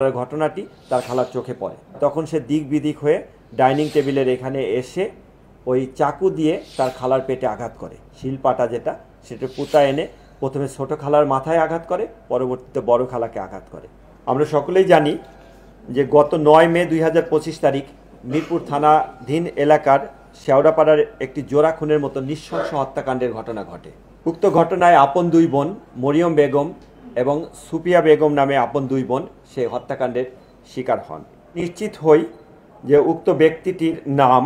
ঘটনাটি তার খালার চোখে পড়ে। তখন সে দিক বিদিক হয়ে ডাইনিং টেবিলের এখানে এসে ওই চাকু দিয়ে তার খালার পেটে আঘাত করে। শিলপাটা যেটা, সেটা পুঁতা এনে প্রথমে ছোট খালার মাথায় আঘাত করে, পরবর্তীতে বড় খালাকে আঘাত করে। আমরা সকলেই জানি যে গত 9 মে 2025 তারিখ মিরপুর থানাধীন এলাকার শেওড়াপাড়ার একটি জোড়া খুনের মতো নৃশংস হত্যাকাণ্ডের ঘটনা ঘটে। উক্ত ঘটনায় আপন দুই বোন মরিয়ম বেগম এবং সুপিয়া বেগম নামে আপন দুই বোন সে হত্যাকাণ্ডের শিকার হন। নিশ্চিত হই যে উক্ত ব্যক্তিটির নাম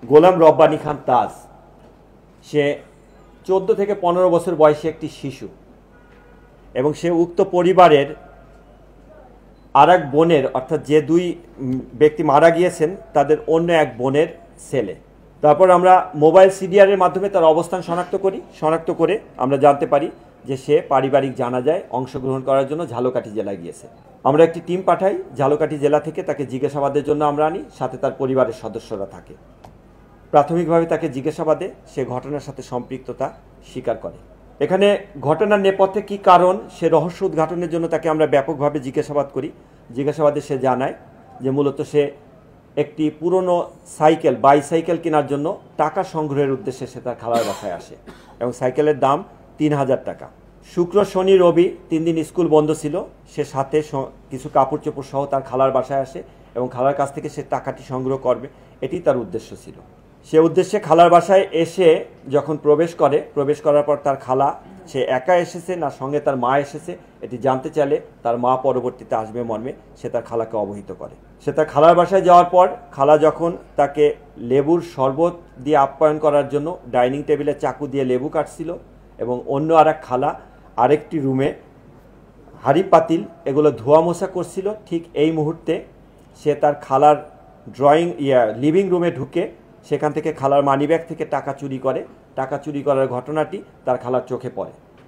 গোলাম রব্বানী খান তাজ। সে 14 থেকে 15 বছর বয়সী একটি শিশু এবং সে উক্ত পরিবারের আরেক বোনের, অর্থাৎ যে দুই ব্যক্তি মারা গিয়েছেন তাদের অন্য এক বোনের ছেলে। তারপর আমরা মোবাইল সিডিআরের মাধ্যমে তার অবস্থান শনাক্ত করে আমরা জানতে পারি যে সে পারিবারিক জানাজায় অংশগ্রহণ করার জন্য ঝালকাঠি জেলায় গিয়েছে। আমরা একটি টিম পাঠাই ঝালকাঠি জেলা থেকে, তাকে জিজ্ঞাসাবাদের জন্য আমরা আনি, সাথে তার পরিবারের সদস্যরা থাকে। প্রাথমিকভাবে তাকে জিজ্ঞাসাবাদে সে ঘটনার সাথে সম্পৃক্ততা স্বীকার করে। এখানে ঘটনার নেপথ্যে কী কারণ সে রহস্য উদ্ঘাটনের জন্য তাকে আমরা ব্যাপকভাবে জিজ্ঞাসাবাদ করি। জিজ্ঞাসাবাদে সে জানায় যে মূলত সে একটি পুরনো বাইসাইকেল কেনার জন্য টাকা সংগ্রহের উদ্দেশ্যে সে তার খালার বাসায় আসে এবং সাইকেলের দাম 3000 টাকা। শুক্র, শনি, রবি 3 দিন স্কুল বন্ধ ছিল। সে সাথে কিছু কাপড় চোপড় সহ তার খালার বাসায় আসে এবং খালার কাছ থেকে সে টাকাটি সংগ্রহ করবে, এটি তার উদ্দেশ্য ছিল। সে উদ্দেশ্যে খালার বাসায় এসে যখন প্রবেশ করার পর তার খালা, সে একা এসেছে না সঙ্গে তার মা এসেছে এটি জানতে চাইলে তার মা পরবর্তীতে আসবে মর্মে সে তার খালাকে অবহিত করে। সে তার খালার বাসায় যাওয়ার পর খালা যখন তাকে লেবুর শরবত দিয়ে আপ্যায়ন করার জন্য ডাইনিং টেবিলে চাকু দিয়ে লেবু কাটছিল এবং অন্য আরেক খালা আরেকটি রুমে হাঁড়ি পাতিল এগুলো ধোয়া মোছা করছিল, ঠিক এই মুহূর্তে সে তার খালার লিভিং রুমে ঢুকে সেখান থেকে খালার মানিব্যাগ থেকে টাকা চুরি করে। টাকা চুরি করার ঘটনাটি তার খালার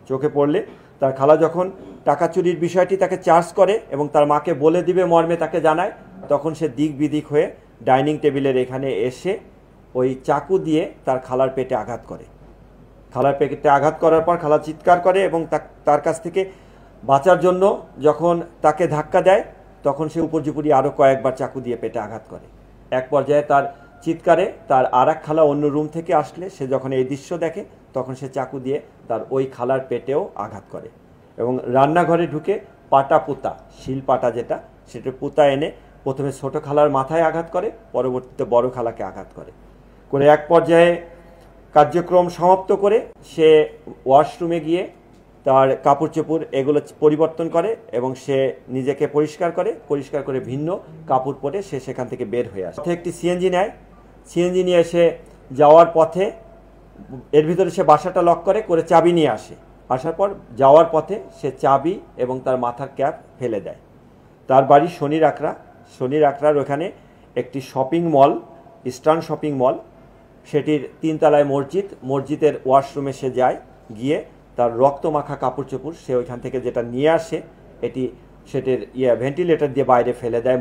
চোখে পড়লে তার খালা যখন টাকা চুরির বিষয়টি তাকে চার্জ করে এবং তার মাকে বলে দিবে মর্মে তাকে জানায়, তখন সে দিক বিদিক হয়ে ডাইনিং টেবিলের এখানে এসে ওই চাকু দিয়ে তার খালার পেটে আঘাত করে। খালার পেটে আঘাত করার পর খালা চিৎকার করে এবং তার কাছ থেকে বাঁচার জন্য যখন তাকে ধাক্কা দেয় তখন সে উপর্যুপরি আরও কয়েকবার চাকু দিয়ে পেটে আঘাত করে। এক পর্যায়ে তার চিৎকারে তার আরেক খালা অন্য রুম থেকে আসলে সে যখন এই দৃশ্য দেখে তখন সে চাকু দিয়ে তার ওই খালার পেটেও আঘাত করে এবং রান্নাঘরে ঢুকে পুঁতা শিলপাটা যেটা, সেটা পুঁতা এনে প্রথমে ছোট খালার মাথায় আঘাত করে, পরবর্তীতে বড় খালাকে আঘাত করে এক পর্যায়ে কার্যক্রম সমাপ্ত করে সে ওয়াশরুমে গিয়ে তার কাপড় চোপড় এগুলো পরিবর্তন করে এবং সে নিজেকে পরিষ্কার করে ভিন্ন কাপড় পরে সে সেখান থেকে বের হয়ে আসে। একটি সিএনজি নেয়, সিএনজি নিয়ে এসে যাওয়ার পথে এর ভিতরে সে বাসাটা লক করে চাবি নিয়ে আসার পর যাওয়ার পথে সে চাবি এবং তার মাথার ক্যাপ ফেলে দেয়। তার বাড়ি শনির আকড়ার ওখানে একটি shopping mall, eastern shopping mall, সেটির 3 তলায় মসজিদের ওয়াশরুমে সে যায়, গিয়ে তার রক্ত মাখা কাপড় চোপড় সে ওইখান থেকে যেটা নিয়ে আসে সেটির ভেন্টিলেটর দিয়ে বাইরে ফেলে দেয়।